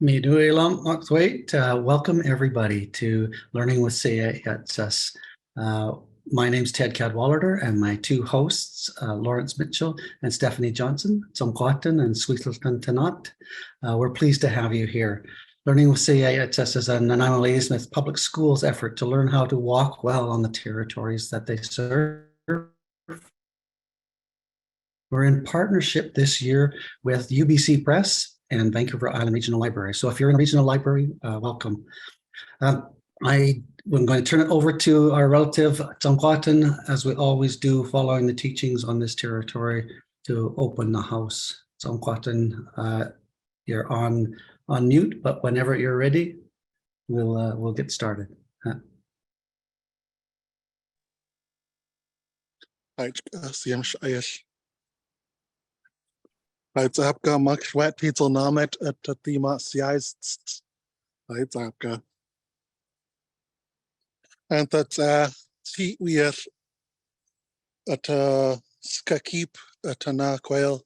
Welcome everybody to Learning with Syeyutsus. My name's Ted Cadwallader, and my two hosts, Lawrence Mitchell and Stephanie Johnson, Tsomquatan and Sweetleton Tanat. We're pleased to have you here. Learning with Syeyutsus is an Nanaimo Ladysmith Public Schools effort to learn how to walk well on the territories that they serve. We're in partnership this year with UBC Press and Vancouver Island Regional Library. So if you're in a regional library, welcome. I'm going to turn it over to our relative Tsomquatan, as we always do, following the teachings on this territory, to open the house. Tsomquatan, you're on mute, but whenever you're ready, we'll get started. It's Apka Makshwet Pizza Namet at Tatima Syeyutsus. It's Apka. And that's Tea Weir at Skakip at Naquel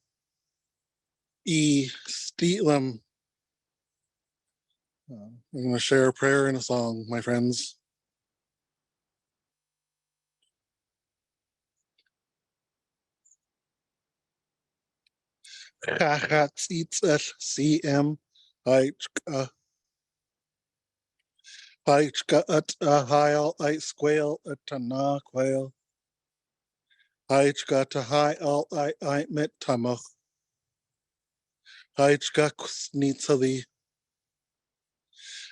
Steelam. I'm going to share a prayer and a song, my friends. CM Heichka at Heil I Squale at Naquel Heichka to Heil I mit Tamach Heichka Kusnitsali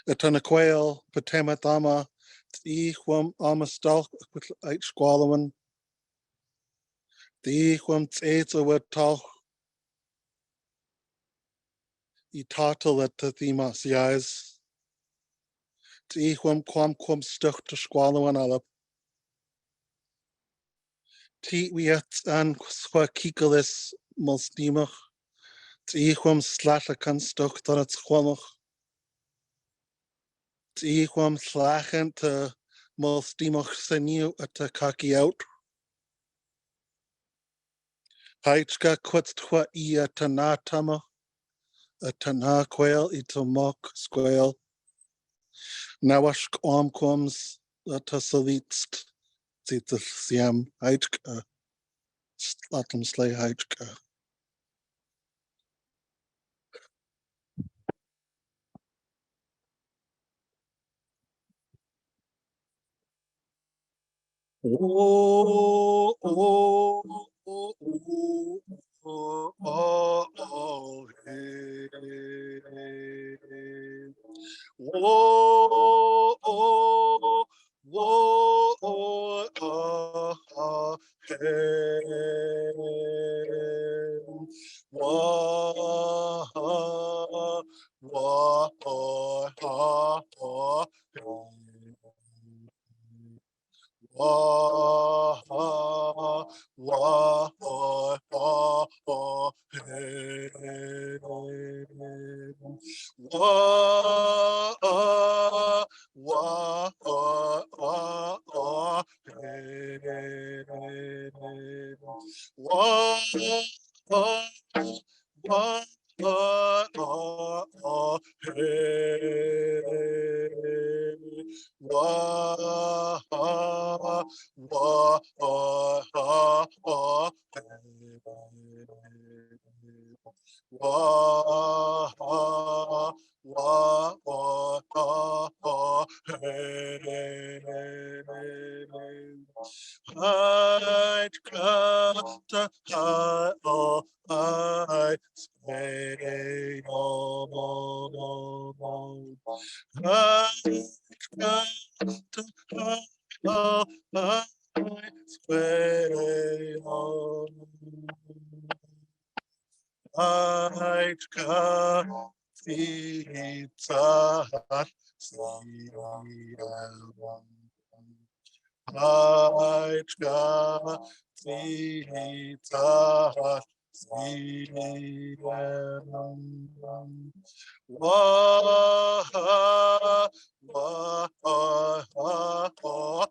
at Naquel Patematama Tichwam Amastal Eichqualaman Tichwam Tsetsa with Tal Itatal at the Thema Syeyutsus Tichwam Quam Stuck to Squalaman Alap Ti Wiat and Swakikalis Mulstimach Tichwam Slatakan Stuck to its Quamach Tichwam Slachen to Mulstimach Senu at the Kaki out Heichka Quatstwa Ia Tanatama at Tanaquel Itomok Squale Nawash Quams at Salitst Tsimshian Heichka Slatum Slay Heichka. Oh, oh, oh, oh, oh, oh, oh, hey. Oh, oh, oh, oh, oh, hey. Whoa, whoa, whoa, oh, hey. Wah, wah, wah, wah, wah, wah, hey, wah, wah, wah, wah, wah, hey, wah, wah, wah, wah, hey, wah, wah, wah, wah, wah, wah, wah, hey. I'd cut the high, oh, I say, no, no, no, no. I'd cut the high, oh, I say, no. I'd cut the high, Heichka Tzita Tzidem Wah Wah Wah Wah Wah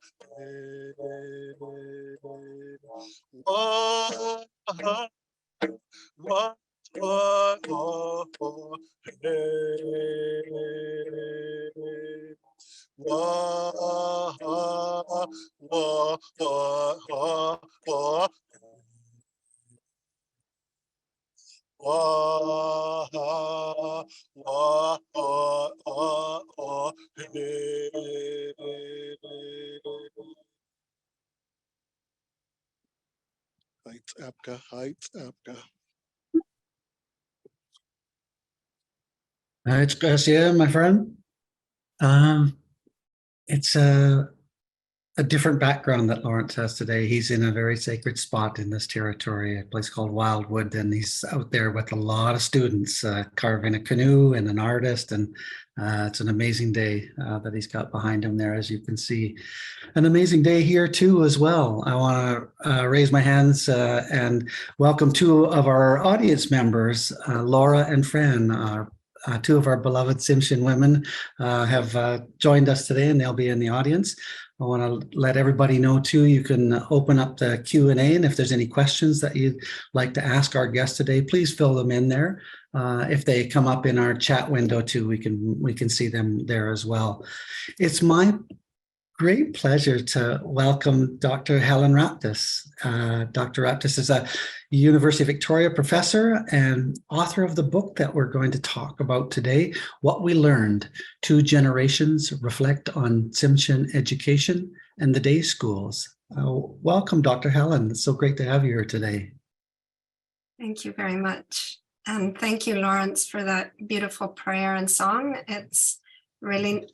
Heights, Apka, Heights, Apka. It's Garcia, my friend. It's a different background that Lawrence has today. He's in a very sacred spot in this territory, a place called Wildwood, and he's out there with a lot of students carving a canoe and an artist, and it's an amazing day that he's got behind him there, as you can see. An amazing day here too as well. I want to raise my hands and welcome two of our audience members, Laura and Fran. Two of our beloved Tsimshian women have joined us today, and they'll be in the audience. I want to let everybody know too, you can open up the Q&A, and if there's any questions that you'd like to ask our guest today, please fill them in there. If they come up in our chat window too, we can see them there as well. It's my great pleasure to welcome Dr. Helen Raptis. Dr. Raptis is a University of Victoria professor and author of the book that we're going to talk about today, What We Learned, 2 Generations Reflect on Tsimshian Education and the Day Schools. Welcome, Dr. Helen. It's so great to have you here today. Thank you very much. And thank you, Lawrence, for that beautiful prayer and song. It's really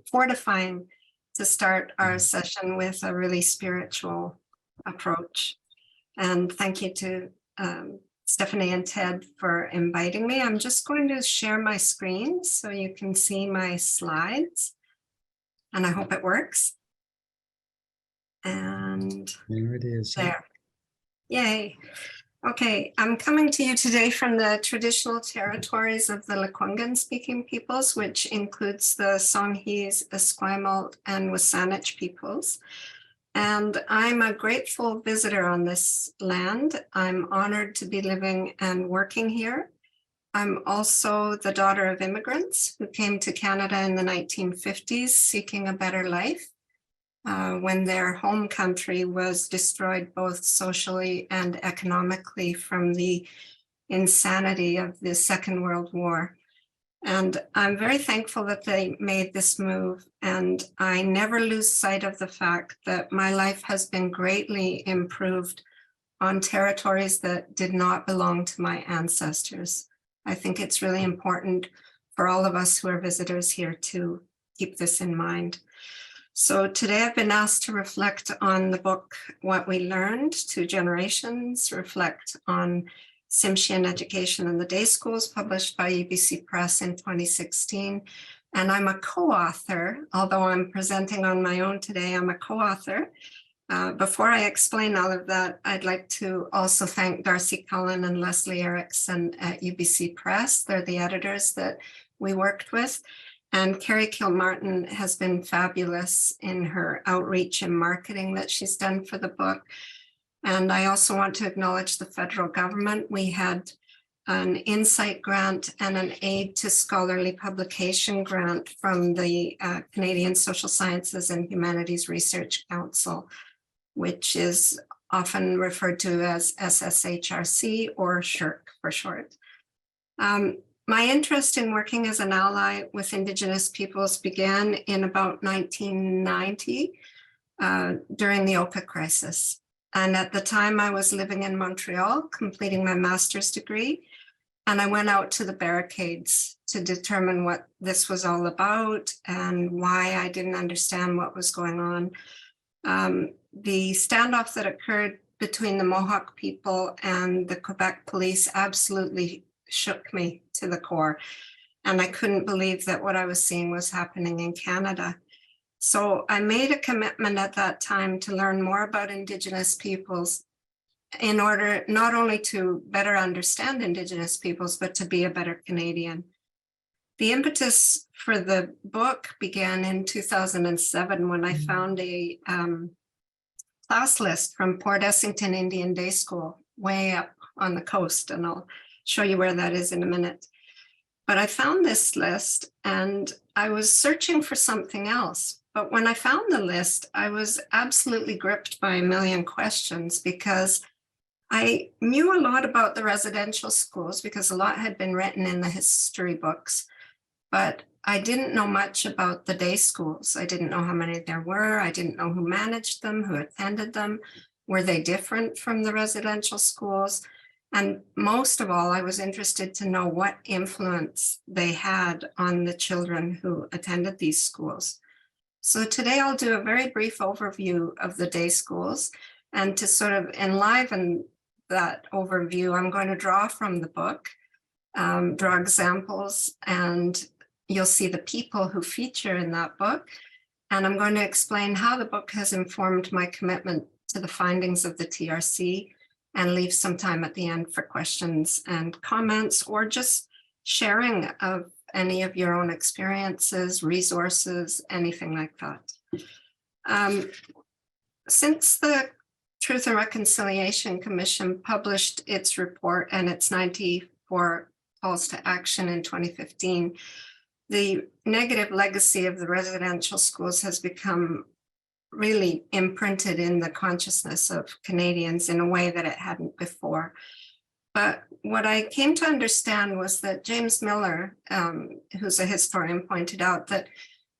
fortifying to start our session with a really spiritual approach. And thank you to Stephanie and Ted for inviting me. I'm just going to share my screen so you can see my slides, and I hope it works. And there it is. There. Yay. Okay, I'm coming to you today from the traditional territories of the Lekwungen-speaking peoples, which includes the Songhees, Esquimalt, and WSÁNEĆ peoples. And I'm a grateful visitor on this land. I'm honored to be living and working here. I'm also the daughter of immigrants who came to Canada in the 1950s seeking a better life. When their home country was destroyed both socially and economically from the insanity of the Second World War. And I'm very thankful that they made this move. And I never lose sight of the fact that my life has been greatly improved on territories that did not belong to my ancestors. I think it's really important for all of us who are visitors here to keep this in mind. So today I've been asked to reflect on the book, What We Learned, 2 Generations, reflect on Tsimshian Education and the Day Schools, published by UBC Press in 2016. And I'm a co-author, although I'm presenting on my own today, I'm a co-author. Before I explain all of that, I'd like to also thank Darcy Cullen and Leslie Erickson at UBC Press. They're the editors that we worked with. And Carrie Kilmartin has been fabulous in her outreach and marketing that she's done for the book. And I also want to acknowledge the federal government. We had an insight grant and an aid to scholarly publication grant from the Canadian Social Sciences and Humanities Research Council, which is often referred to as SSHRC or SHRC for short. My interest in working as an ally with Indigenous peoples began in about 1990 during the Oka crisis. And at the time I was living in Montreal, completing my master's degree. And I went out to the barricades to determine what this was all about and why I didn't understand what was going on. The standoff that occurred between the Mohawk people and the Quebec police absolutely shook me to the core. And I couldn't believe that what I was seeing was happening in Canada. So I made a commitment at that time to learn more about Indigenous peoples in order not only to better understand Indigenous peoples, but to be a better Canadian. The impetus for the book began in 2007 when I found a class list from Port Essington Indian Day School way up on the coast, and I'll show you where that is in a minute. But I found this list and I was searching for something else. But when I found the list, I was absolutely gripped by a million questions because I knew a lot about the residential schools because a lot had been written in the history books, but I didn't know much about the day schools. I didn't know how many there were. I didn't know who managed them, who attended them. Were they different from the residential schools? And most of all, I was interested to know what influence they had on the children who attended these schools. So today I'll do a very brief overview of the day schools, and to sort of enliven that overview, I'm going to draw from the book, draw examples, and you'll see the people who feature in that book. And I'm going to explain how the book has informed my commitment to the findings of the TRC, and leave some time at the end for questions and comments, or just sharing of any of your own experiences, resources, anything like that. Since the Truth and Reconciliation Commission published its report and its 94 calls to action in 2015, the negative legacy of the residential schools has become really imprinted in the consciousness of Canadians in a way that it hadn't before. But what I came to understand was that James Miller, who's a historian, pointed out that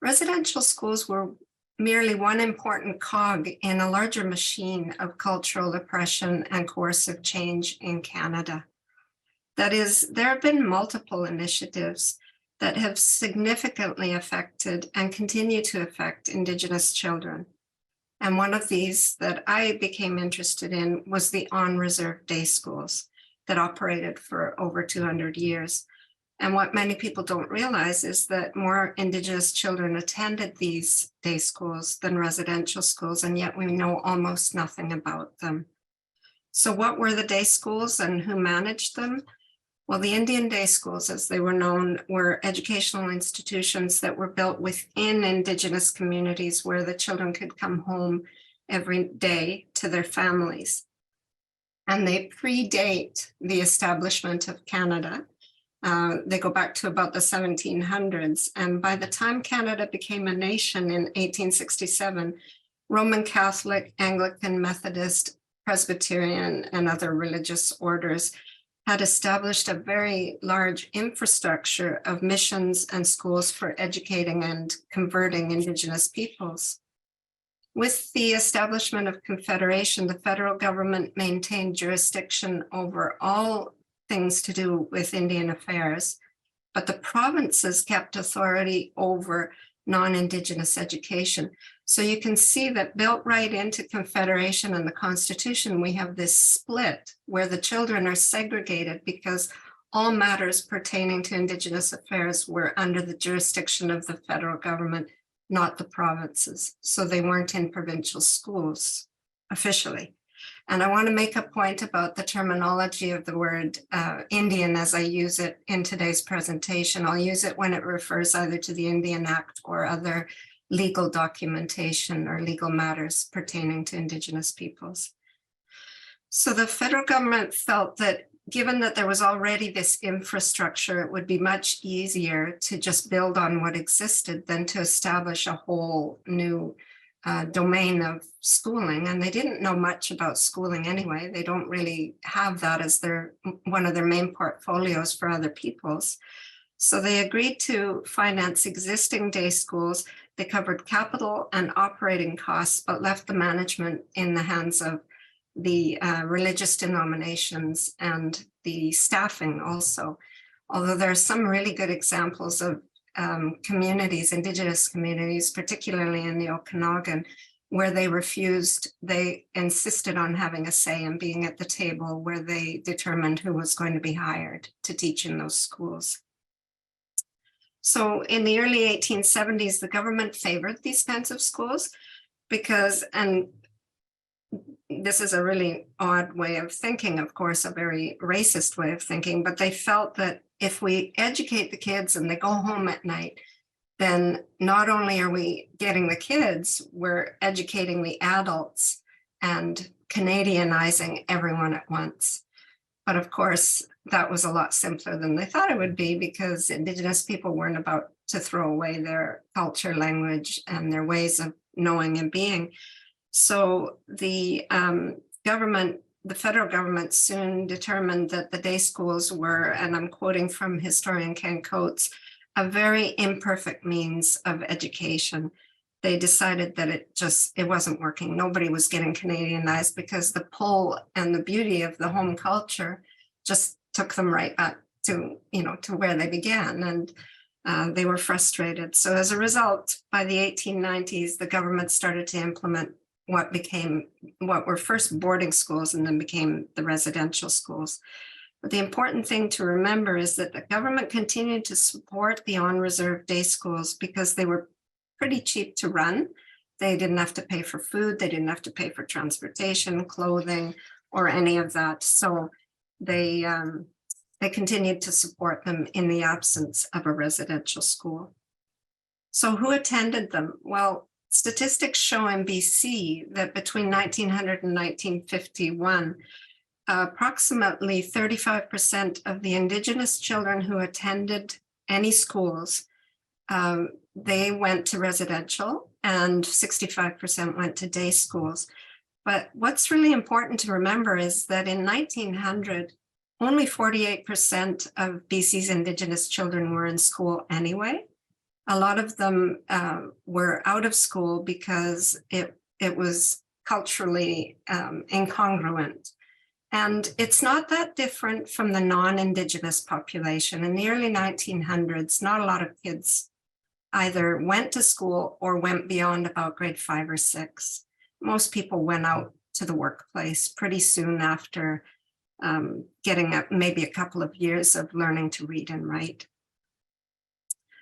residential schools were merely one important cog in a larger machine of cultural oppression and coercive change in Canada. That is, there have been multiple initiatives that have significantly affected and continue to affect Indigenous children. And one of these that I became interested in was the on-reserve day schools that operated for over 200 years. And what many people don't realize is that more Indigenous children attended these day schools than residential schools, and yet we know almost nothing about them. So what were the day schools and who managed them? Well, the Indian day schools, as they were known, were educational institutions that were built within Indigenous communities where the children could come home every day to their families. And they predate the establishment of Canada. They go back to about the 1700s. And by the time Canada became a nation in 1867, Roman Catholic, Anglican, Methodist, Presbyterian, and other religious orders had established a very large infrastructure of missions and schools for educating and converting Indigenous peoples. With the establishment of Confederation, the federal government maintained jurisdiction over all things to do with Indian affairs, but the provinces kept authority over non-Indigenous education. So you can see that built right into Confederation and the Constitution, we have this split where the children are segregated because all matters pertaining to Indigenous affairs were under the jurisdiction of the federal government, not the provinces. So they weren't in provincial schools officially. And I want to make a point about the terminology of the word Indian as I use it in today's presentation. I'll use it when it refers either to the Indian Act or other legal documentation or legal matters pertaining to Indigenous peoples. So the federal government felt that given that there was already this infrastructure, it would be much easier to just build on what existed than to establish a whole new domain of schooling. And they didn't know much about schooling anyway. They don't really have that as one of their main portfolios for other peoples. So they agreed to finance existing day schools. They covered capital and operating costs, but left the management in the hands of the religious denominations and the staffing also. Although there are some really good examples of communities, Indigenous communities, particularly in the Okanagan, where they insisted on having a say and being at the table where they determined who was going to be hired to teach in those schools. So in the early 1870s, the government favored these kinds of schools because, and this is a really odd way of thinking, of course, a very racist way of thinking, but they felt that if we educate the kids and they go home at night, then not only are we getting the kids, we're educating the adults and Canadianizing everyone at once. But of course, that was a lot simpler than they thought it would be because Indigenous people weren't about to throw away their culture, language, and their ways of knowing and being. So the government the federal government soon determined that the day schools were, and I'm quoting from historian Ken Coates, a very imperfect means of education. They decided that it wasn't working. Nobody was getting Canadianized because the pull and the beauty of the home culture just took them right back to, to where they began. And they were frustrated. So as a result, by the 1890s, the government started to implement what were first boarding schools and then became the residential schools. But the important thing to remember is that the government continued to support the on-reserve day schools because they were pretty cheap to run. They didn't have to pay for food. They didn't have to pay for transportation, clothing, or any of that. So they continued to support them in the absence of a residential school. So who attended them? Well, statistics show in BC that between 1900 and 1951, approximately 35% of the Indigenous children who attended any schools, they went to residential and 65% went to day schools. But what's really important to remember is that in 1900, only 48% of BC's Indigenous children were in school anyway. A lot of them were out of school because it was culturally incongruent. And it's not that different from the non-Indigenous population. In the early 1900s, not a lot of kids either went to school or went beyond about grade 5 or 6. Most people went out to the workplace pretty soon after getting maybe a couple of years of learning to read and write.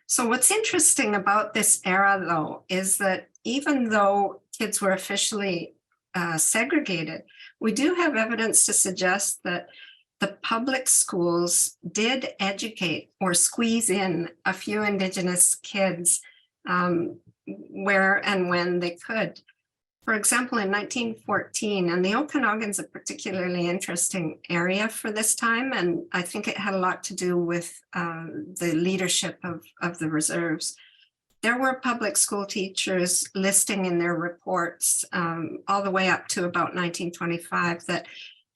So what's interesting about this era, though, is that even though kids were officially segregated, we do have evidence to suggest that the public schools did educate or squeeze in a few Indigenous kids where and when they could. For example, in 1914, and the Okanagan's a particularly interesting area for this time, and I think it had a lot to do with the leadership of the reserves. There were public school teachers listing in their reports all the way up to about 1925 that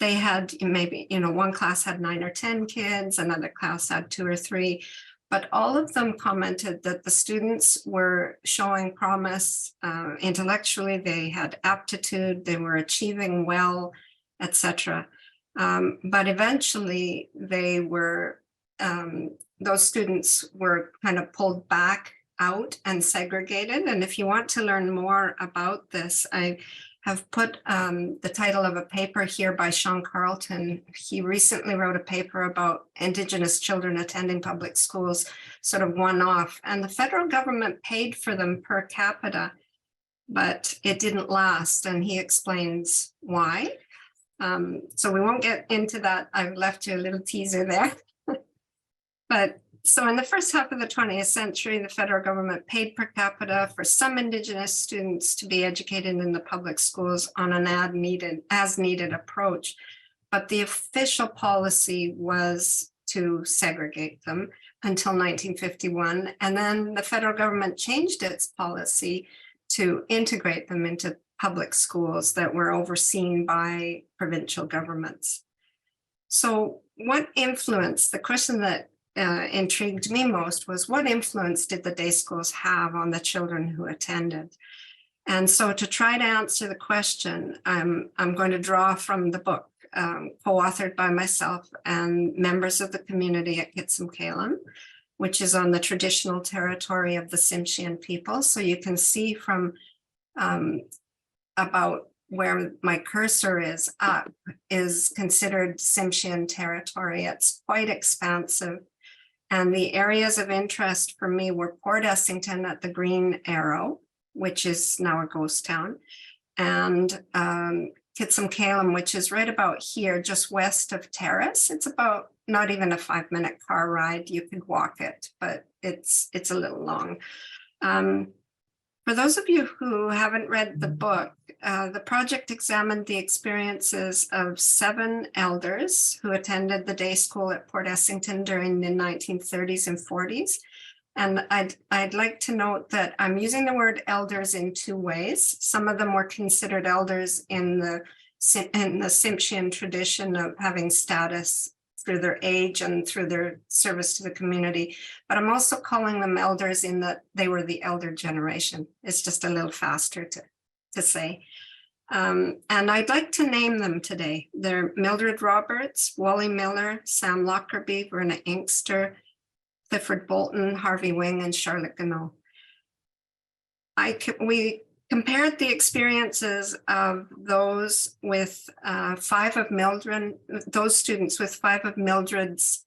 they had maybe, one class had 9 or 10 kids, another class had 2 or 3. But all of them commented that the students were showing promise intellectually, they had aptitude, they were achieving well, etc. But eventually they were, those students were kind of pulled back out and segregated. And if you want to learn more about this, I have put the title of a paper here by Sean Carlton. He recently wrote a paper about Indigenous children attending public schools, sort of one-off, and the federal government paid for them per capita, but it didn't last, and he explains why. So we won't get into that. I've left you a little teaser there. But so in the first half of the 20th century, the federal government paid per capita for some Indigenous students to be educated in the public schools on an as needed approach. But the official policy was to segregate them until 1951. And then the federal government changed its policy to integrate them into public schools that were overseen by provincial governments. So what influence, the question that intrigued me most was what influence did the day schools have on the children who attended? And so to try to answer the question, I'm going to draw from the book co-authored by myself and members of the community at Tsimshian, which is on the traditional territory of the Tsimshian people. So you can see from about where my cursor is up is considered Tsimshian territory. It's quite expansive. And the areas of interest for me were Port Essington at the green arrow, which is now a ghost town, and Tsimshian, which is right about here, just west of Terrace. It's about not even a 5-minute car ride. You could walk it, but it's a little long. For those of you who haven't read the book, the project examined the experiences of 7 elders who attended the day school at Port Essington during the 1930s and 40s. And I'd like to note that I'm using the word elders in 2 ways. Some of them were considered elders in the in the Tsimshian tradition of having status through their age and through their service to the community. But I'm also calling them elders in that they were the elder generation. It's just a little faster to say. And I'd like to name them today. They're Mildred Roberts, Wally Miller, Sam Lockerbie, Verna Inkster, Clifford Bolton, Harvey Wing, and Charlotte Ganot. We compared the experiences of those with those students with 5 of Mildred's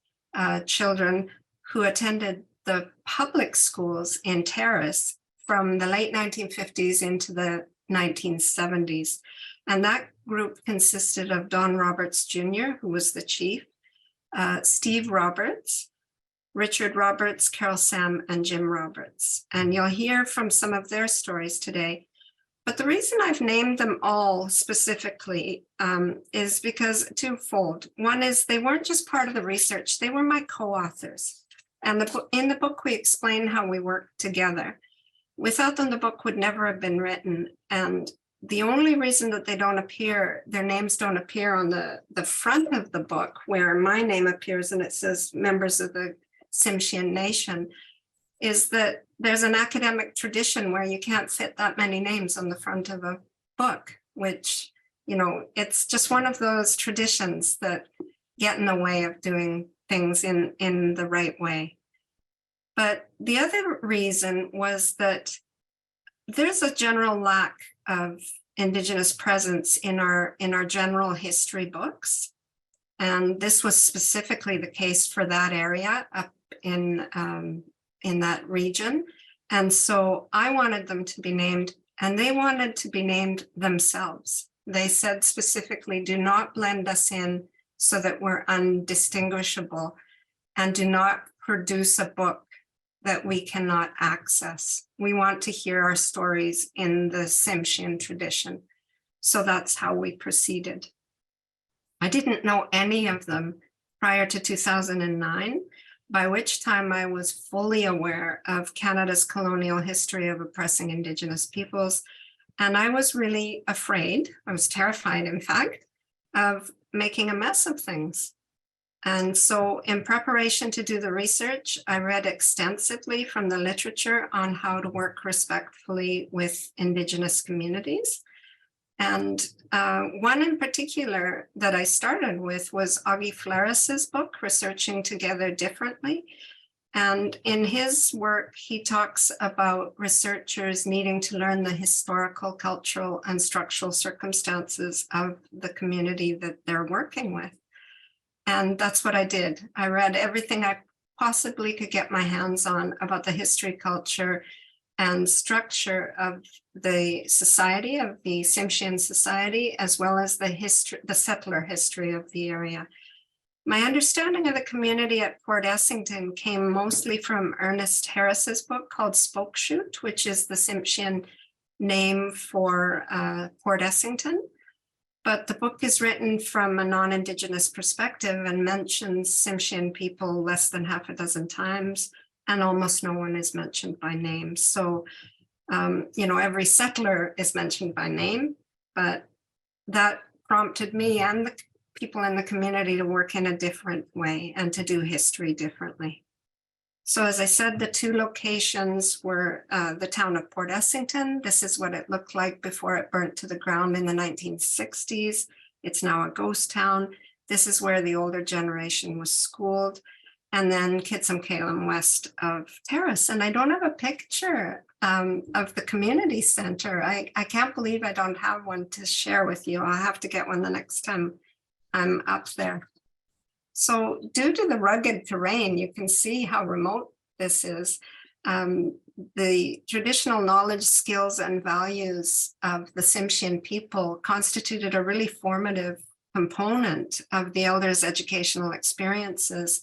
children who attended the public schools in Terrace from the late 1950s into the 1970s. And that group consisted of Don Roberts Jr., who was the chief, Steve Roberts, Richard Roberts, Carol Sam, and Jim Roberts. And you'll hear from some of their stories today. But the reason I've named them all specifically is because twofold. One is they weren't just part of the research, they were my co-authors. And in the book, we explain how we worked together. Without them, the book would never have been written. And the only reason that they don't appear, their names don't appear on the front of the book, where my name appears and it says members of the Tsimshian Nation, is that there's an academic tradition where you can't fit that many names on the front of a book, which, you know, it's just one of those traditions that get in the way of doing things in the right way. But the other reason was that there's a general lack of Indigenous presence in our general history books. And this was specifically the case for that area up in that region. And so I wanted them to be named, and they wanted to be named themselves. They said specifically, do not blend us in so that we're undistinguishable, and do not produce a book that we cannot access. We want to hear our stories in the Tsimshian tradition. So that's how we proceeded. I didn't know any of them prior to 2009, by which time I was fully aware of Canada's colonial history of oppressing Indigenous peoples. And I was really afraid, I was terrified, in fact, of making a mess of things. And so in preparation to do the research, I read extensively from the literature on how to work respectfully with Indigenous communities. And one in particular that I started with was Augie Flaris's book, Researching Together Differently. And in his work, he talks about researchers needing to learn the historical, cultural, and structural circumstances of the community that they're working with. And that's what I did. I read everything I possibly could get my hands on about the history, culture, and structure of the society, of the Tsimshian society, as well as the settler history of the area. My understanding of the community at Port Essington came mostly from Ernest Harris's book called Spokeshute, which is the Tsimshian name for Port Essington. But the book is written from a non-Indigenous perspective and mentions Tsimshian people less than half a dozen times, and almost no one is mentioned by name. So, you know, every settler is mentioned by name, but that prompted me and the people in the community to work in a different way and to do history differently. So as I said, the two locations were the town of Port Essington. This is what it looked like before it burnt to the ground in the 1960s. It's now a ghost town. This is where the older generation was schooled. And then Kitsamkalem west of Terrace. And I don't have a picture of the community center. I can't believe I don't have one to share with you. I'll have to get one the next time I'm up there. So due to the rugged terrain, you can see how remote this is. The traditional knowledge, skills, and values of the Tsimshian people constituted a really formative component of the elders' educational experiences.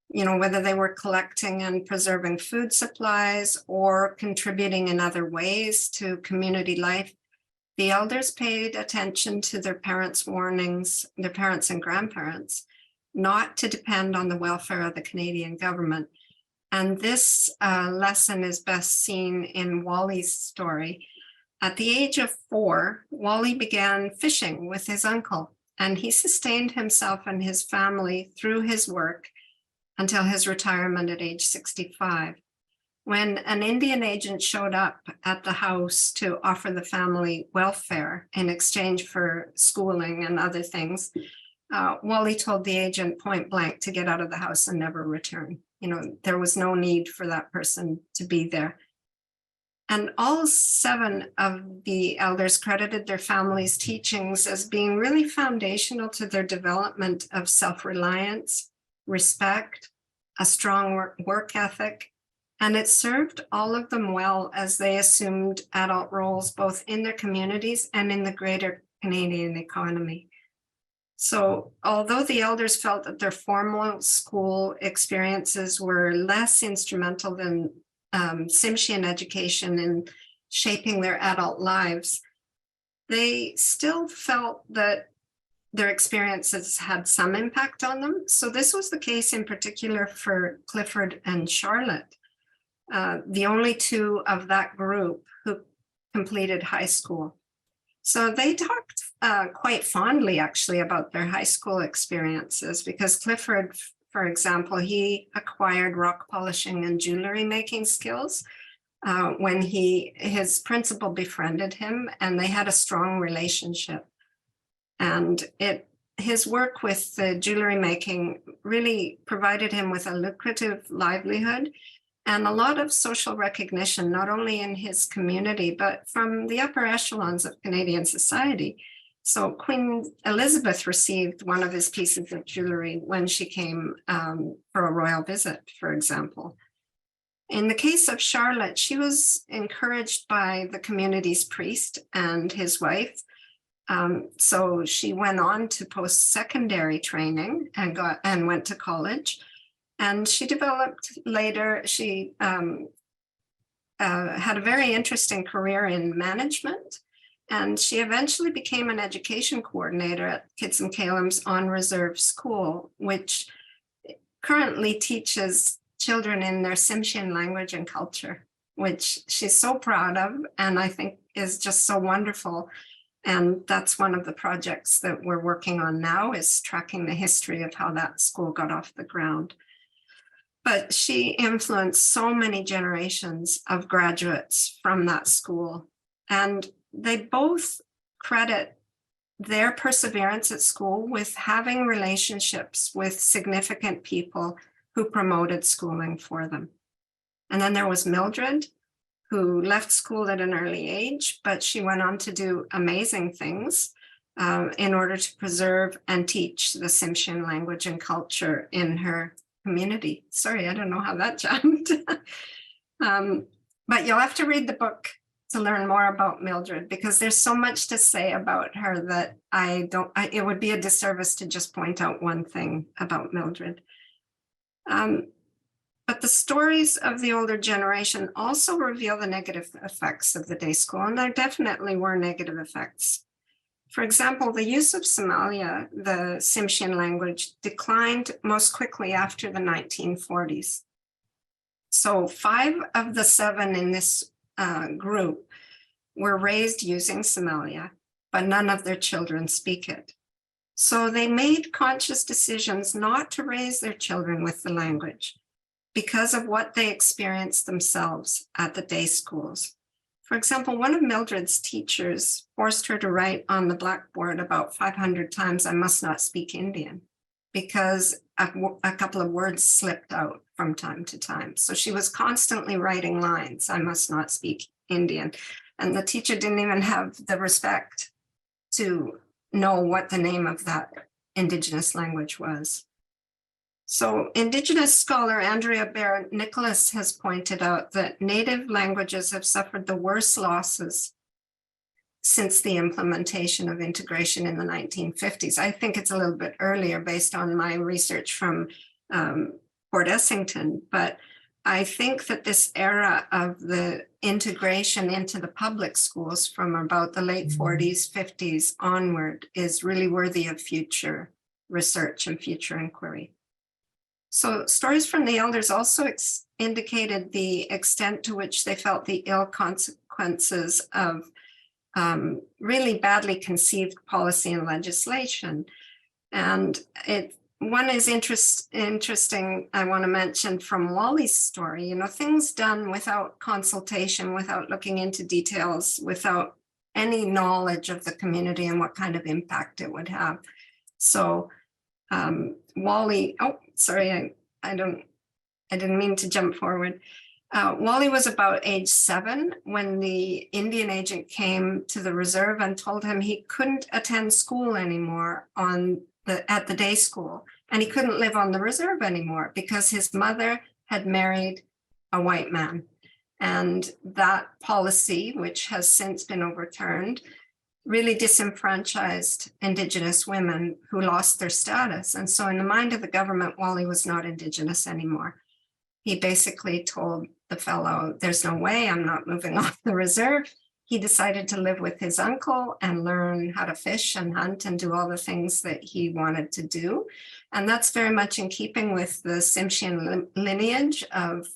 You know, whether they were collecting and preserving food supplies or contributing in other ways to community life, the elders paid attention to their parents' warnings, their parents and grandparents, not to depend on the welfare of the Canadian government. And this lesson is best seen in Wally's story. At the age of 4, Wally began fishing with his uncle, and he sustained himself and his family through his work until his retirement at age 65. When an Indian agent showed up at the house to offer the family welfare in exchange for schooling and other things, Wally told the agent point blank to get out of the house and never return. You know, there was no need for that person to be there. And all 7 of the elders credited their family's teachings as being really foundational to their development of self-reliance, respect, a strong work ethic, and it served all of them well as they assumed adult roles both in their communities and in the greater Canadian economy. So although the elders felt that their formal school experiences were less instrumental than Tsimshian education in shaping their adult lives, they still felt that their experiences had some impact on them. So this was the case in particular for Clifford and Charlotte, the only 2 of that group who completed high school. So they talked quite fondly, actually, about their high school experiences, because Clifford, for example, he acquired rock polishing and jewelry making skills when his principal befriended him, and they had a strong relationship. And his work with the jewelry making really provided him with a lucrative livelihood and a lot of social recognition, not only in his community, but from the upper echelons of Canadian society. So Queen Elizabeth received one of his pieces of jewelry when she came for a royal visit, for example. In the case of Charlotte, she was encouraged by the community's priest and his wife. So she went on to post-secondary training and went to college. And she developed later, she had a very interesting career in management. And she eventually became an education coordinator at Kids and Calem's On Reserve School, which currently teaches children in their Tsimshian language and culture, which she's so proud of and I think is just so wonderful. And that's one of the projects that we're working on now, is tracking the history of how that school got off the ground. But she influenced so many generations of graduates from that school. And they both credit their perseverance at school with having relationships with significant people who promoted schooling for them. And then there was Mildred, who left school at an early age, but she went on to do amazing things in order to preserve and teach the Tsimshian language and culture in her community. Sorry, I don't know how that jumped. But you'll have to read the book to learn more about Mildred, because there's so much to say about her that it would be a disservice to just point out one thing about Mildred. But the stories of the older generation also reveal the negative effects of the day school, and there definitely were negative effects. For example, the use of Somalia, the Tsimshian language, declined most quickly after the 1940s. So 5 of the 7 in this group were raised using Somalia, but none of their children speak it. So they made conscious decisions not to raise their children with the language because of what they experienced themselves at the day schools. For example, one of Mildred's teachers forced her to write on the blackboard about 500 times, "I must not speak Indian," because a couple of words slipped out from time to time. So she was constantly writing lines, "I must not speak Indian." And the teacher didn't even have the respect to know what the name of that Indigenous language was. So Indigenous scholar Andrea Barrett Nicholas has pointed out that Native languages have suffered the worst losses since the implementation of integration in the 1950s. I think it's a little bit earlier based on my research from Port Essington, but I think that this era of the integration into the public schools from about the late 40s, 50s onward is really worthy of future research and future inquiry. So stories from the elders also indicated the extent to which they felt the ill consequences of really badly conceived policy and legislation. And one is interesting, I want to mention from Wally's story, things done without consultation, without looking into details, without any knowledge of the community and what kind of impact it would have. So Wally, oh, sorry, I didn't mean to jump forward. Wally was about age 7 when the Indian agent came to the reserve and told him he couldn't attend school anymore at the day school, and he couldn't live on the reserve anymore because his mother had married a white man. And that policy, which has since been overturned, really disenfranchised Indigenous women who lost their status. And so in the mind of the government, Wally was not Indigenous anymore. He basically told the fellow, there's no way, I'm not moving off the reserve. He decided to live with his uncle and learn how to fish and hunt and do all the things that he wanted to do. And that's very much in keeping with the Tsimshian lineage of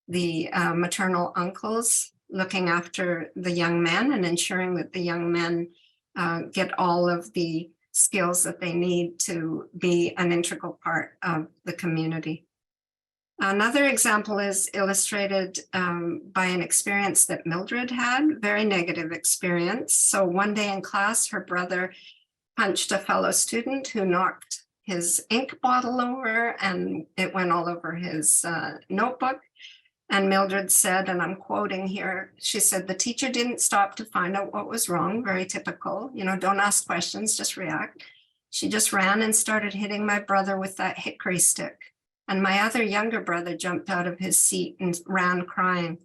the maternal uncles looking after the young men and ensuring that the young men get all of the skills that they need to be an integral part of the community. Another example is illustrated by an experience that Mildred had, very negative experience. So one day in class, her brother punched a fellow student who knocked his ink bottle over and it went all over his notebook. And Mildred said, and I'm quoting here, she said, the teacher didn't stop to find out what was wrong, very typical, don't ask questions, just react. She just ran and started hitting my brother with that hickory stick. And my other younger brother jumped out of his seat and ran crying.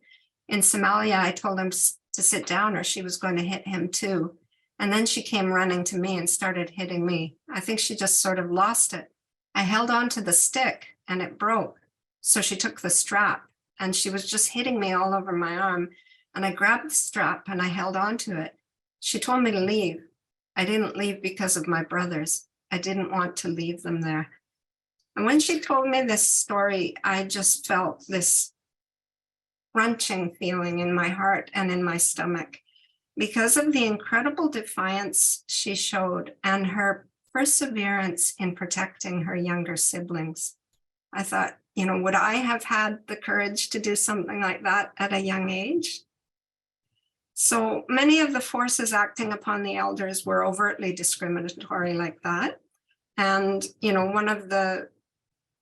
In Somalia, I told him to sit down or she was going to hit him too. And then she came running to me and started hitting me. I think she just sort of lost it. I held on to the stick and it broke. So she took the strap and she was just hitting me all over my arm. And I grabbed the strap and I held on to it. She told me to leave. I didn't leave because of my brothers. I didn't want to leave them there. And when she told me this story, I just felt this crunching feeling in my heart and in my stomach because of the incredible defiance she showed and her perseverance in protecting her younger siblings. I thought, would I have had the courage to do something like that at a young age? So many of the forces acting upon the elders were overtly discriminatory like that. And, one of the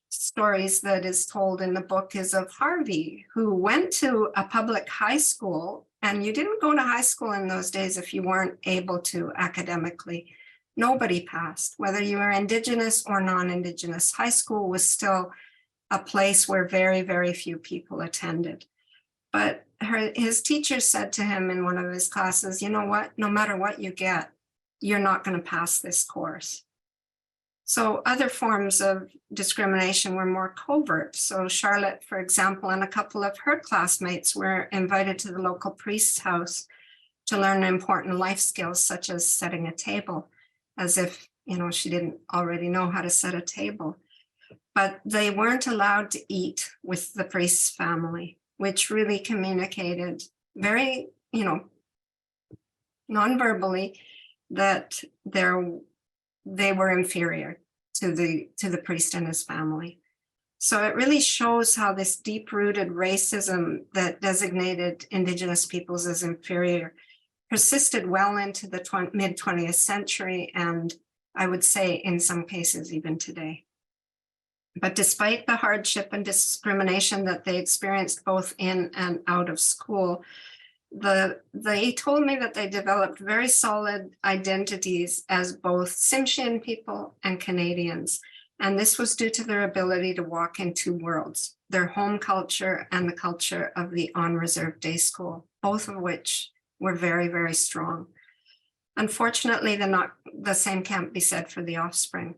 stories that is told in the book is of Harvey, who went to a public high school, and you didn't go to high school in those days if you weren't able to academically. Nobody passed, whether you were Indigenous or non-Indigenous. High school was still a place where very, very few people attended. But his teacher said to him in one of his classes, you know what, no matter what you get, you're not going to pass this course. So other forms of discrimination were more covert. So Charlotte, for example, and a couple of her classmates were invited to the local priest's house to learn important life skills, such as setting a table, as if, she didn't already know how to set a table. But they weren't allowed to eat with the priest's family, which really communicated very, non-verbally that they were inferior to the priest and his family. So it really shows how this deep-rooted racism that designated Indigenous peoples as inferior persisted well into the mid-20th century, and I would say in some cases even today. But despite the hardship and discrimination that they experienced both in and out of school, they told me that they developed very solid identities as both Tsimshian people and Canadians. And this was due to their ability to walk in two worlds, their home culture and the culture of the on-reserve day school, both of which were very, very strong. Unfortunately, the same can't be said for the offspring.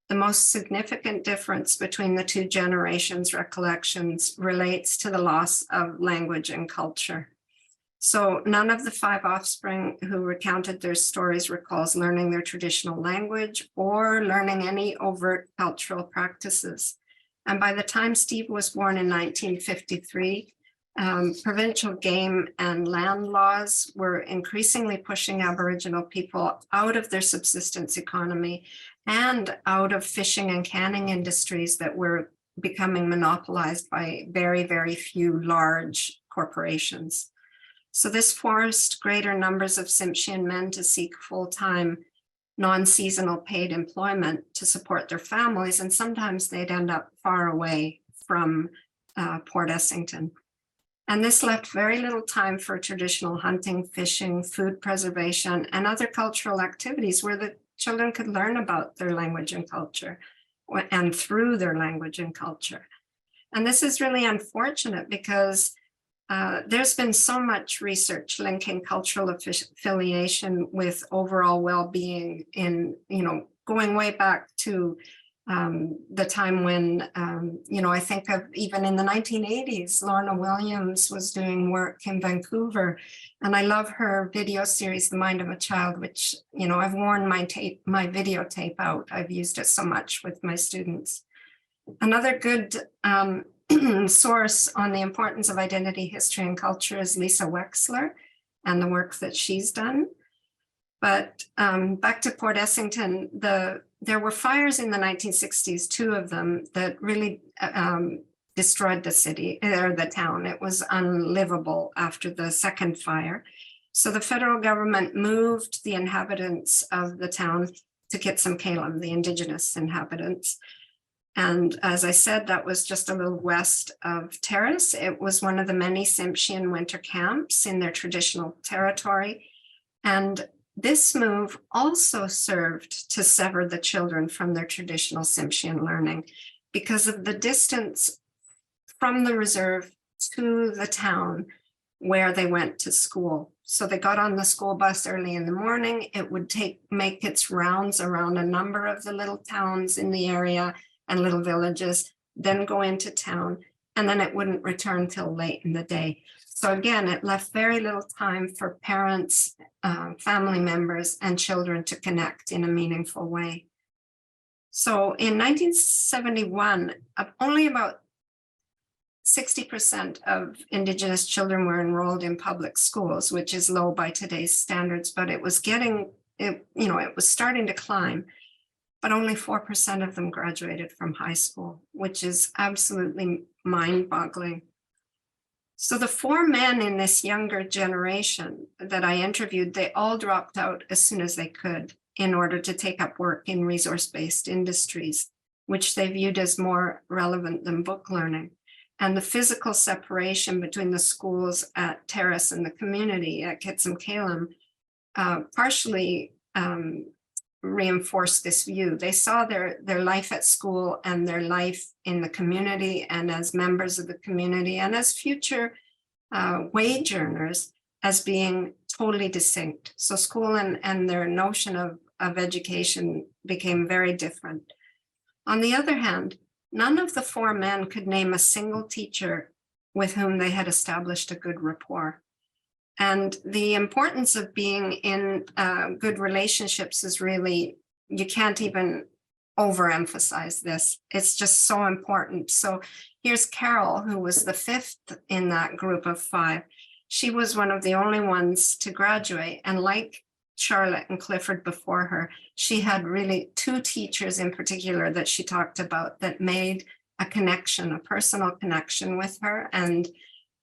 The most significant difference between the two generations' recollections relates to the loss of language and culture. So none of the 5 offspring who recounted their stories recalls learning their traditional language or learning any overt cultural practices. And by the time Steve was born in 1953, provincial game and land laws were increasingly pushing Aboriginal people out of their subsistence economy and out of fishing and canning industries that were becoming monopolized by very, very few large corporations. So this forced greater numbers of Tsimshian men to seek full-time, non-seasonal paid employment to support their families, and sometimes they'd end up far away from Port Essington. And this left very little time for traditional hunting, fishing, food preservation, and other cultural activities where the children could learn about their language and culture and through their language and culture. And this is really unfortunate because there's been so much research linking cultural affiliation with overall well-being in, going way back to the time when, I think of even in the 1980s, Lorna Williams was doing work in Vancouver. And I love her video series, The Mind of a Child, which, I've worn my videotape out. I've used it so much with my students. Another good source on the importance of identity, history, and culture is Lisa Wexler and the work that she's done. But back to Port Essington, there were fires in the 1960s, 2 of them, that really destroyed the city or the town. It was unlivable after the second fire. So the federal government moved the inhabitants of the town to Tsimshian, the Indigenous inhabitants. And as I said, that was just a little west of Terrace. It was one of the many Tsimshian winter camps in their traditional territory. And this move also served to sever the children from their traditional Tsimshian learning because of the distance from the reserve to the town where they went to school. So they got on the school bus early in the morning. It would make its rounds around a number of the little towns in the area and little villages, then go into town, and then it wouldn't return till late in the day. So again, it left very little time for parents, family members, and children to connect in a meaningful way. So in 1971, only about 60% of Indigenous children were enrolled in public schools, which is low by today's standards, but it was it was starting to climb. But only 4% of them graduated from high school, which is absolutely mind-boggling. So the 4 men in this younger generation that I interviewed, they all dropped out as soon as they could in order to take up work in resource-based industries, which they viewed as more relevant than book learning. And the physical separation between the schools at Terrace and the community at Tsimshian partially reinforced this view. They saw their life at school and their life in the community and as members of the community and as future wage earners as being totally distinct. So school and their notion of education became very different. On the other hand, none of the 4 men could name a single teacher with whom they had established a good rapport. And the importance of being in good relationships is really, you can't even overemphasize this. It's just so important. So here's Carol, who was the 5th in that group of 5. She was one of the only ones to graduate. And like Charlotte and Clifford before her, she had really 2 teachers in particular that she talked about that made a connection, a personal connection with her and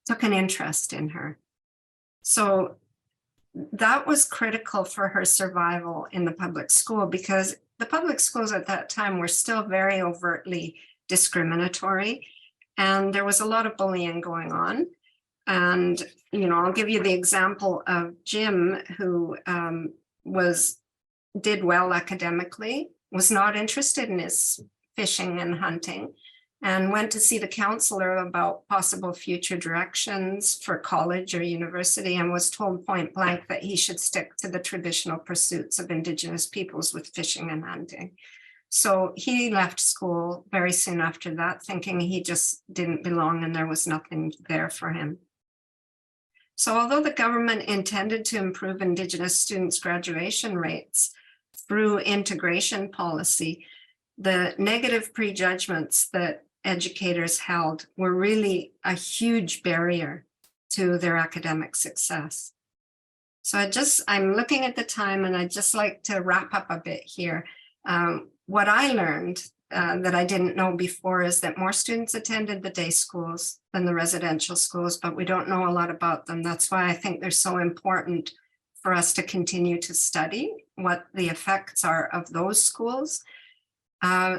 took an interest in her. So that was critical for her survival in the public school because the public schools at that time were still very overtly discriminatory and there was a lot of bullying going on. And, I'll give you the example of Jim, who did well academically, was not interested in his fishing and hunting, and went to see the counselor about possible future directions for college or university and was told point blank that he should stick to the traditional pursuits of Indigenous peoples with fishing and hunting. So he left school very soon after that, thinking he just didn't belong and there was nothing there for him. So although the government intended to improve Indigenous students' graduation rates through integration policy, the negative prejudgments that educators held were really a huge barrier to their academic success. So I'm looking at the time, and I'd just like to wrap up a bit here. What I learned that I didn't know before is that more students attended the day schools than the residential schools, but we don't know a lot about them. That's why I think they're so important for us to continue to study what the effects are of those schools.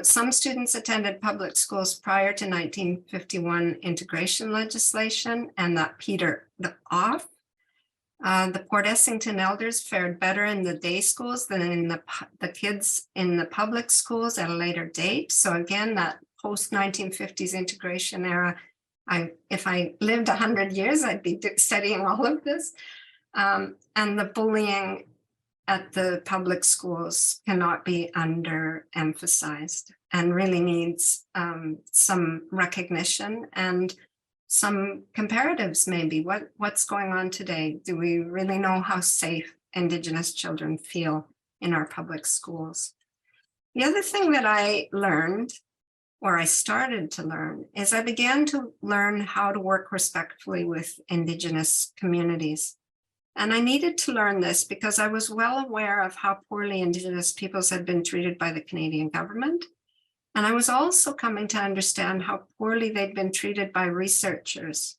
Some students attended public schools prior to 1951 integration legislation, and that petered off. The Port Essington elders fared better in the day schools than in the kids in the public schools at a later date. So again, that post-1950s integration era, if I lived 100 years, I'd be studying all of this. And the bullying at the public schools cannot be underemphasized and really needs some recognition and some comparatives maybe. What's going on today? Do we really know how safe Indigenous children feel in our public schools? The other thing that I learned, or I started to learn, is I began to learn how to work respectfully with Indigenous communities. And I needed to learn this because I was well aware of how poorly Indigenous peoples had been treated by the Canadian government. And I was also coming to understand how poorly they'd been treated by researchers.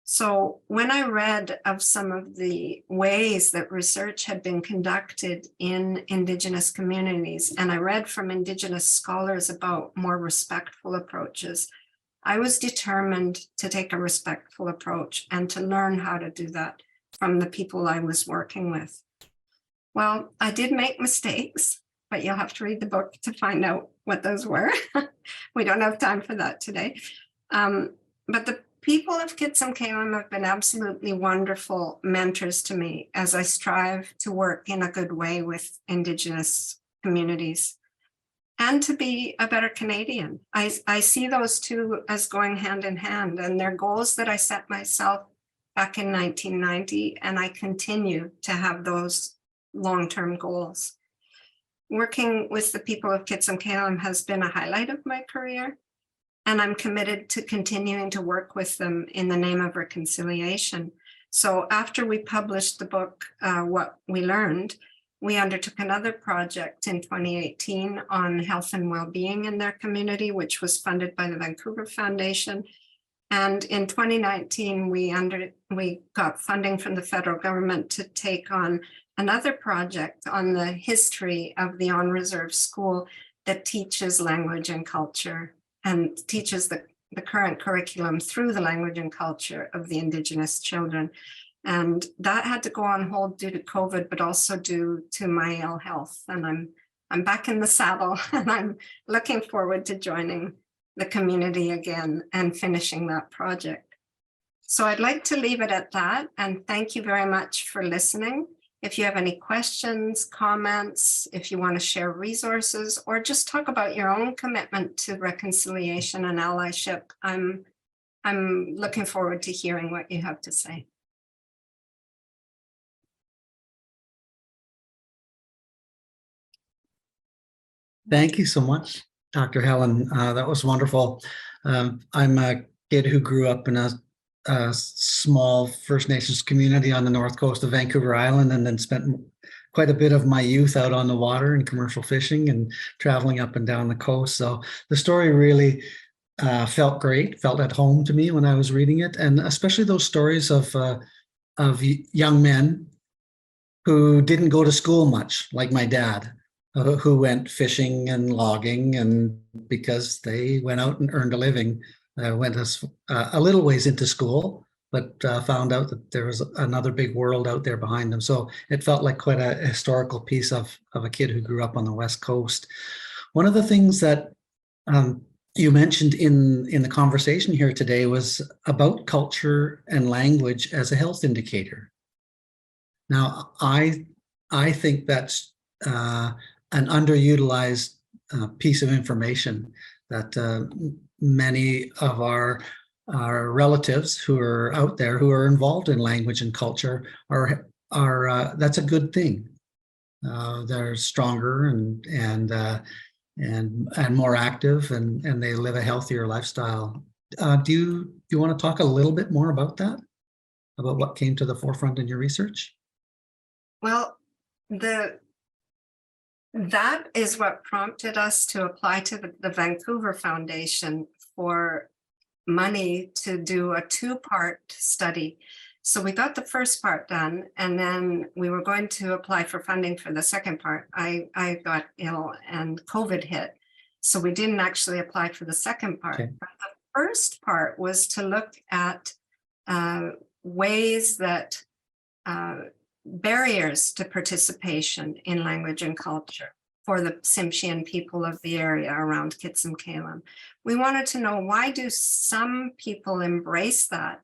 So when I read of some of the ways that research had been conducted in Indigenous communities, and I read from Indigenous scholars about more respectful approaches, I was determined to take a respectful approach and to learn how to do that from the people I was working with. Well, I did make mistakes, but you'll have to read the book to find out what those were. We don't have time for that today. But the people of Tsimshian have been absolutely wonderful mentors to me as I strive to work in a good way with Indigenous communities and to be a better Canadian. I see those two as going hand in hand, and they're goals that I set myself back in 1990, and I continue to have those long-term goals. Working with the people of Tsimshian has been a highlight of my career, and I'm committed to continuing to work with them in the name of reconciliation. So after we published the book, What We Learned, we undertook another project in 2018 on health and well-being in their community, which was funded by the Vancouver Foundation. And in 2019, we got funding from the federal government to take on another project on the history of the on-reserve school that teaches language and culture and teaches the current curriculum through the language and culture of the Indigenous children. And that had to go on hold due to COVID, but also due to my ill health. And I'm back in the saddle, and I'm looking forward to joining the community again and finishing that project. So I'd like to leave it at that, and thank you very much for listening. If you have any questions, comments, if you want to share resources, or just talk about your own commitment to reconciliation and allyship, I'm looking forward to hearing what you have to say. Thank you so much, Dr. Helen. That was wonderful. I'm a kid who grew up in a small First Nations community on the north coast of Vancouver Island, and then spent quite a bit of my youth out on the water and commercial fishing and traveling up and down the coast. So the story really felt great, felt at home to me when I was reading it, and especially those stories of young men who didn't go to school much, like my dad, who went fishing and logging, and because they went out and earned a living, went a little ways into school, but found out that there was another big world out there behind them. So it felt like quite a historical piece of a kid who grew up on the West Coast. One of the things that you mentioned in the conversation here today was about culture and language as a health indicator. Now, I think that's an underutilized piece of information that many of our relatives who are out there who are involved in language and culture are that's a good thing. They're stronger and and more active, and they live a healthier lifestyle. Do you want to talk a little bit more about that? About what came to the forefront in your research? Well, that is what prompted us to apply to the Vancouver Foundation for money to do a two-part study. So we got the first part done, and then we were going to apply for funding for the second part. I got ill and COVID hit, so we didn't actually apply for the second part. Okay. But the first part was to look at ways that barriers to participation in language and culture for the Tsimshian people of the area around Kitsim-Kalim. We wanted to know, why do some people embrace that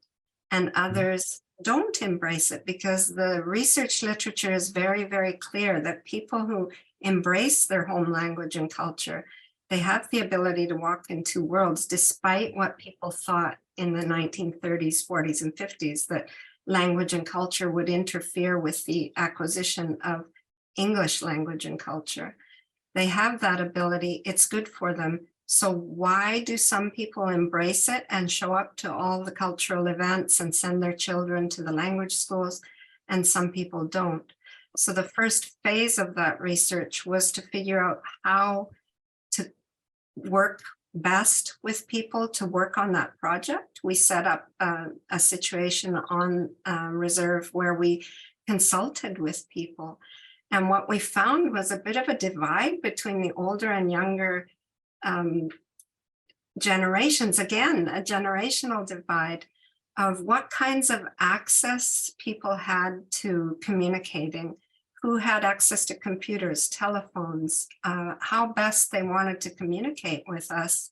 and others don't embrace it? Because the research literature is very, very clear that people who embrace their home language and culture, they have the ability to walk in two worlds, despite what people thought in the 1930s, 40s, and 50s, that language and culture would interfere with the acquisition of English language and culture. They have that ability. It's good for them. So why do some people embrace it and show up to all the cultural events and send their children to the language schools, and some people don't? So the first phase of that research was to figure out how to work best with people to work on that project. We set up a situation on reserve where we consulted with people. And what we found was a bit of a divide between the older and younger generations. Again, a generational divide of what kinds of access people had to communicating, who had access to computers, telephones, how best they wanted to communicate with us.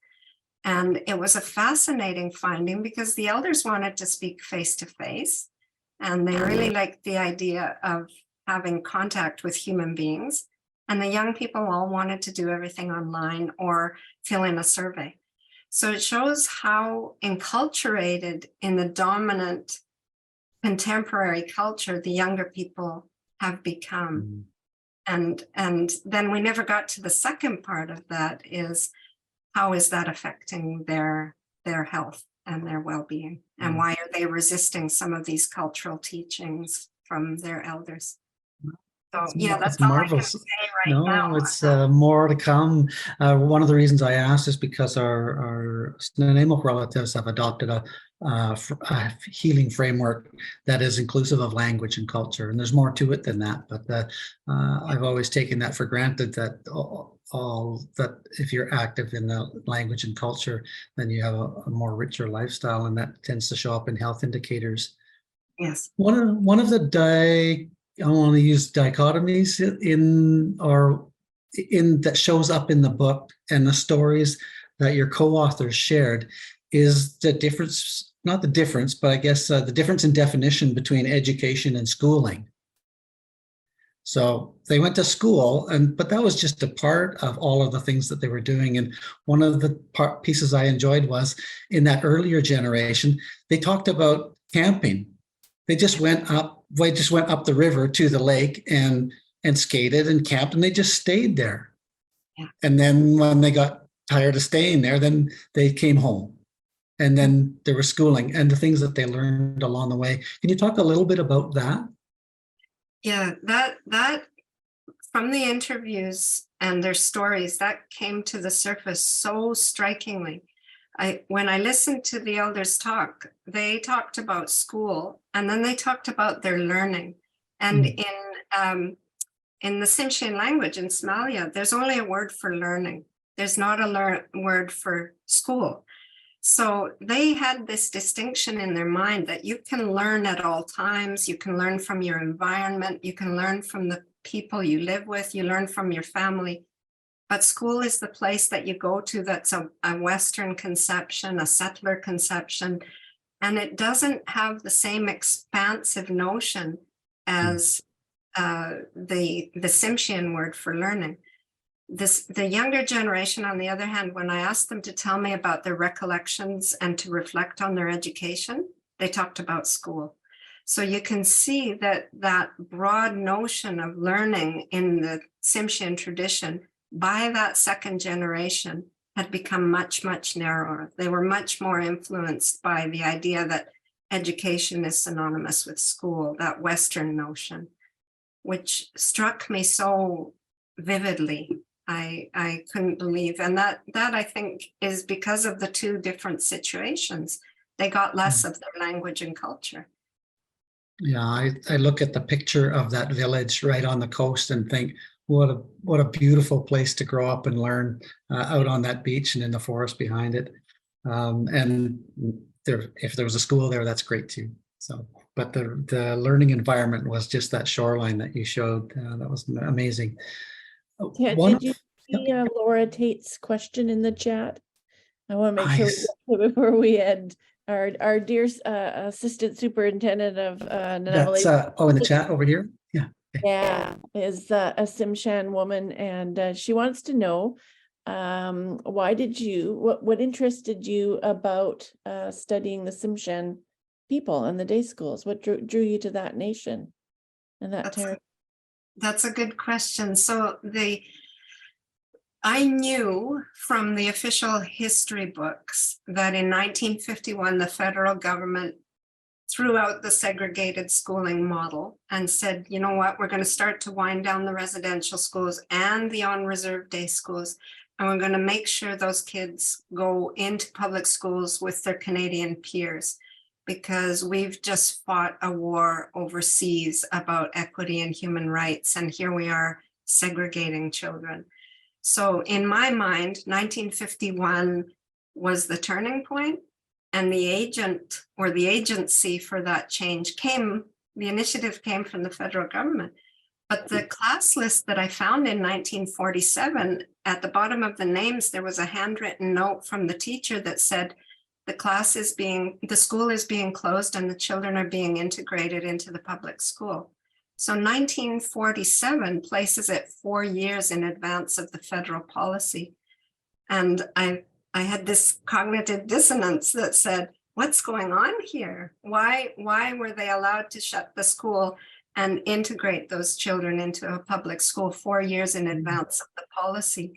And it was a fascinating finding, because the elders wanted to speak face to face, and they really liked the idea of having contact with human beings. And the young people all wanted to do everything online or fill in a survey. So it shows how enculturated in the dominant contemporary culture the younger people have become. And then we never got to the second part of that, is how is that affecting their health and their well-being? And why are they resisting some of these cultural teachings from their elders? So yeah, that's all I can say right now. No, it's more to come. One of the reasons I asked is because our Snuneymuxw relatives have adopted a healing framework that is inclusive of language and culture, and there's more to it than that. But I've always taken that for granted, that all that if you're active in the language and culture, then you have a more richer lifestyle, and that tends to show up in health indicators. Yes. One of the I want to use dichotomies that shows up in the book and the stories that your co-authors shared is the difference, not the difference, but I guess the difference in definition between education and schooling. So they went to school, but that was just a part of all of the things that they were doing. And one of the pieces I enjoyed was, in that earlier generation, they talked about camping. They just went up the river to the lake and skated and camped, and they just stayed there. Yeah. And then when they got tired of staying there, then they came home. And then there was schooling and the things that they learned along the way. Can you talk a little bit about that? Yeah, that from the interviews and their stories, that came to the surface so strikingly. When I listened to the elders talk, they talked about school, and then they talked about their learning. And in the Tsimshian language, in Somalia, there's only a word for learning. There's not a word for school. So they had this distinction in their mind that you can learn at all times. You can learn from your environment. You can learn from the people you live with. You learn from your family. But school is the place that you go to that's a Western conception, a settler conception, and it doesn't have the same expansive notion as the Tsimshian word for learning. The younger generation, on the other hand, when I asked them to tell me about their recollections and to reflect on their education, they talked about school. So you can see that broad notion of learning in the Tsimshian tradition by that second generation had become much, much narrower. They were much more influenced by the idea that education is synonymous with school, that Western notion, which struck me so vividly. I couldn't believe. And that I think is because of the two different situations. They got less of their language and culture. Yeah, I look at the picture of that village right on the coast and think, what a beautiful place to grow up and learn, out on that beach and in the forest behind it. And if there was a school there, that's great too. So, but the learning environment was just that shoreline that you showed. That was amazing. Yeah, One did you of- see Laura Tate's question in the chat? I want to make I sure s- before we end. Our dear assistant superintendent of That's in the chat over here. Yeah. yeah, is a Tsimshian woman, and she wants to know why did you what interested you about studying the Tsimshian people and the day schools? What drew you to that nation and that territory? That's a good question. So I knew from the official history books that in 1951, the federal government threw out the segregated schooling model and said, you know what, we're going to start to wind down the residential schools and the on-reserve day schools. And we're going to make sure those kids go into public schools with their Canadian peers, because we've just fought a war overseas about equity and human rights. And here we are segregating children. So in my mind, 1951 was the turning point, and the agent or the agency for that change the initiative came from the federal government. But the class list that I found in 1947, at the bottom of the names, there was a handwritten note from the teacher that said, the school is being closed and the children are being integrated into the public school. So 1947 places it 4 years in advance of the federal policy. And I had this cognitive dissonance that said, what's going on here? Why were they allowed to shut the school and integrate those children into a public school 4 years in advance of the policy?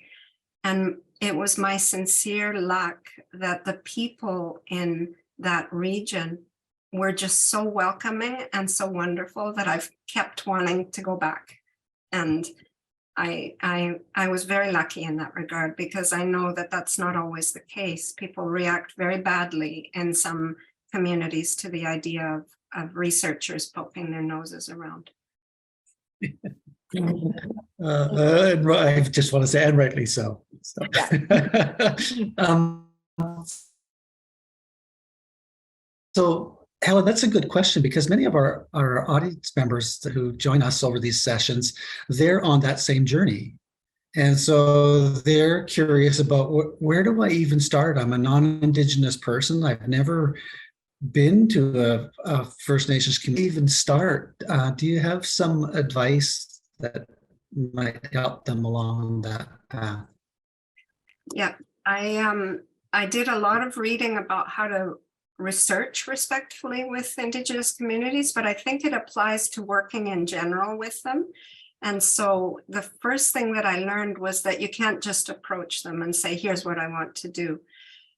And it was my sincere luck that the people in that region were just so welcoming and so wonderful that I've kept wanting to go back. And I was very lucky in that regard, because I know that that's not always the case. People react very badly in some communities to the idea of researchers poking their noses around. I just want to say, and rightly so. So Helen, that's a good question, because many of our audience members who join us over these sessions, they're on that same journey. And so they're curious about where do I even start? I'm a non-Indigenous person. I've never been to a First Nations community. Even start. Do you have some advice that might help them along that path? Yeah, I did a lot of reading about how to research respectfully with Indigenous communities, but I think it applies to working in general with them. And so the first thing that I learned was that you can't just approach them and say, here's what I want to do.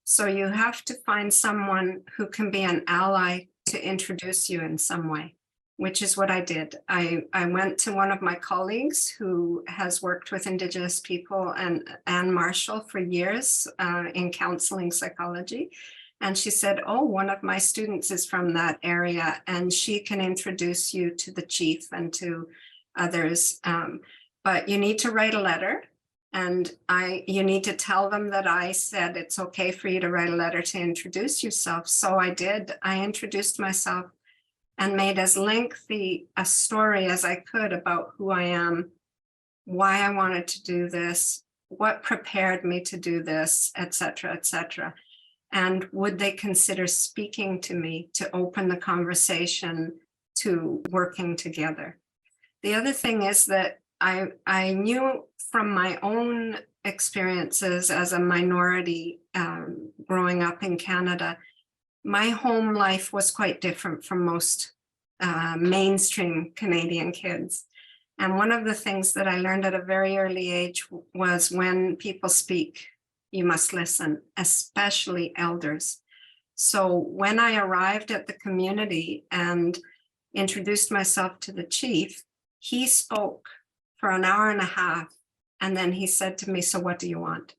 So you have to find someone who can be an ally to introduce you in some way, which is what I did. I went to one of my colleagues who has worked with Indigenous people, and Anne Marshall, for years in counseling psychology. And she said, oh, one of my students is from that area, and she can introduce you to the chief and to others. But you need to write a letter, and you need to tell them that I said it's okay for you to write a letter to introduce yourself. So I did. I introduced myself and made as lengthy a story as I could about who I am, why I wanted to do this, what prepared me to do this, et cetera, et cetera. And would they consider speaking to me to open the conversation to working together? The other thing is that I knew from my own experiences as a minority growing up in Canada, my home life was quite different from most mainstream Canadian kids. And one of the things that I learned at a very early age was when people speak, you must listen, especially elders. So when I arrived at the community and introduced myself to the chief, he spoke for an hour and a half. And then he said to me, "So what do you want?"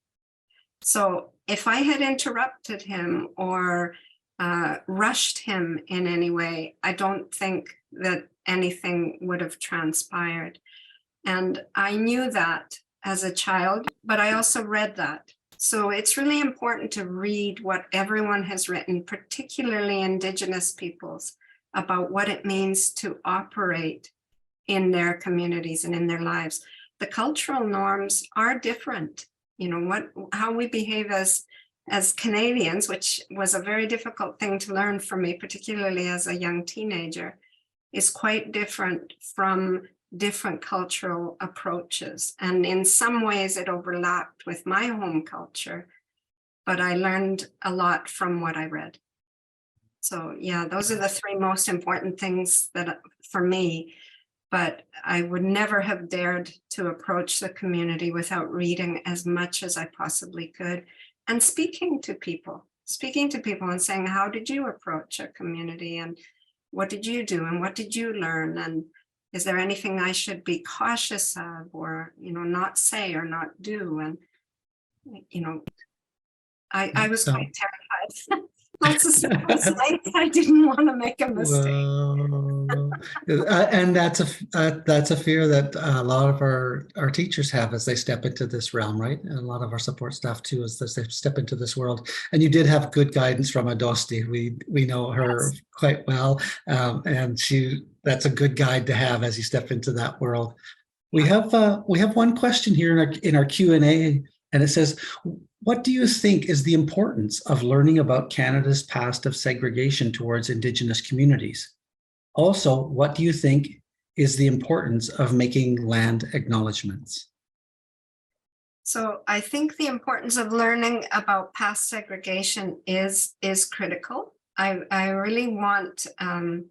So if I had interrupted him or rushed him in any way, I don't think that anything would have transpired. And I knew that as a child, but I also read that. So it's really important to read what everyone has written, particularly Indigenous peoples, about what it means to operate in their communities and in their lives. The cultural norms are different. How we behave as Canadians, which was a very difficult thing to learn for me, particularly as a young teenager, is quite different from different cultural approaches. And in some ways it overlapped with my home culture, but I learned a lot from what I read. So yeah, those are the three most important things that for me, but I would never have dared to approach the community without reading as much as I possibly could and speaking to people and saying, how did you approach a community and what did you do and what did you learn? And is there anything I should be cautious of or, not say or not do? And, I was quite terrified. Lots of nights I didn't want to make a mistake. Well, and that's a fear that a lot of our teachers have as they step into this realm, right? And a lot of our support staff too, as they step into this world. And you did have good guidance from Adosti. We know her quite well, and that's a good guide to have as you step into that world. We have one question here in our Q&A, and it says, what do you think is the importance of learning about Canada's past of segregation towards Indigenous communities? Also, what do you think is the importance of making land acknowledgements? So I think the importance of learning about past segregation is critical. I really want, not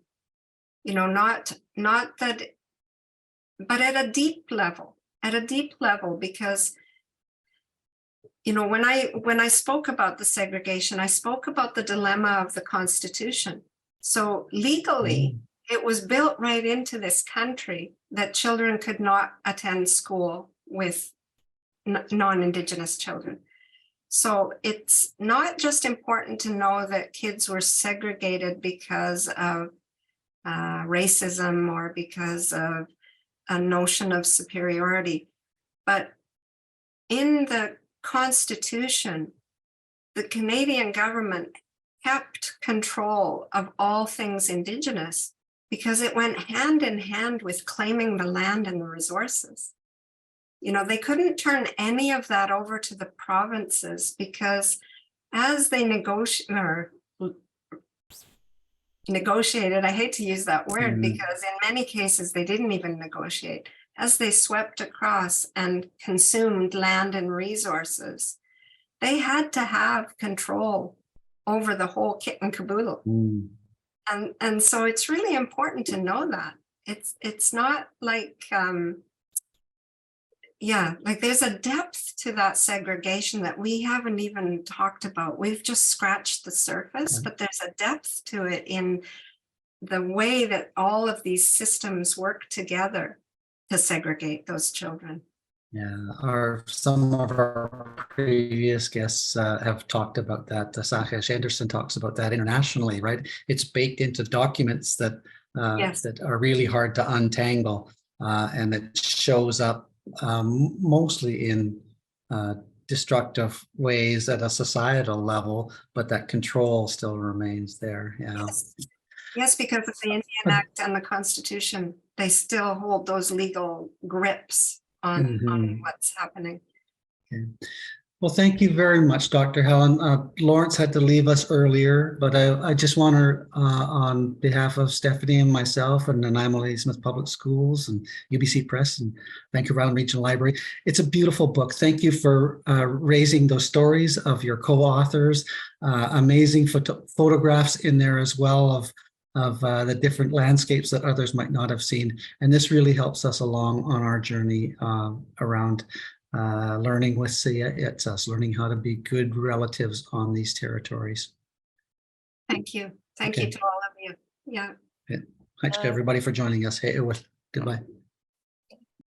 that, but at a deep level, because when I spoke about the segregation, I spoke about the dilemma of the Constitution. So legally, it was built right into this country that children could not attend school with non-Indigenous children. So it's not just important to know that kids were segregated because of racism or because of a notion of superiority, but in the Constitution, the Canadian government kept control of all things Indigenous because it went hand in hand with claiming the land and the resources. They couldn't turn any of that over to the provinces because as they negotiated, I hate to use that word because in many cases they didn't even negotiate. As they swept across and consumed land and resources, they had to have control over the whole kit and caboodle. And so it's really important to know that. It's not like, like there's a depth to that segregation that we haven't even talked about. We've just scratched the surface, but there's a depth to it in the way that all of these systems work together to segregate those children. Yeah, some of our previous guests have talked about that. Sakesh Anderson talks about that internationally, right? It's baked into documents that that are really hard to untangle, and it shows up mostly in destructive ways at a societal level, but that control still remains there. Yeah. Yes, because of the Indian Act and the Constitution, they still hold those legal grips on what's happening. Okay. Well, thank you very much, Dr. Helen. Lawrence had to leave us earlier, but I just want to, on behalf of Stephanie and myself and Nanaimo Lady Smith Public Schools and UBC Press and Vancouver Island Regional Library, it's a beautiful book. Thank you for raising those stories of your co-authors, amazing photographs in there as well of of the different landscapes that others might not have seen. And this really helps us along on our journey around learning with Syeyutsus, learning how to be good relatives on these territories. Thank you. Thank Okay. you to all of you. Yeah. Thanks to everybody for joining us. Hey, goodbye.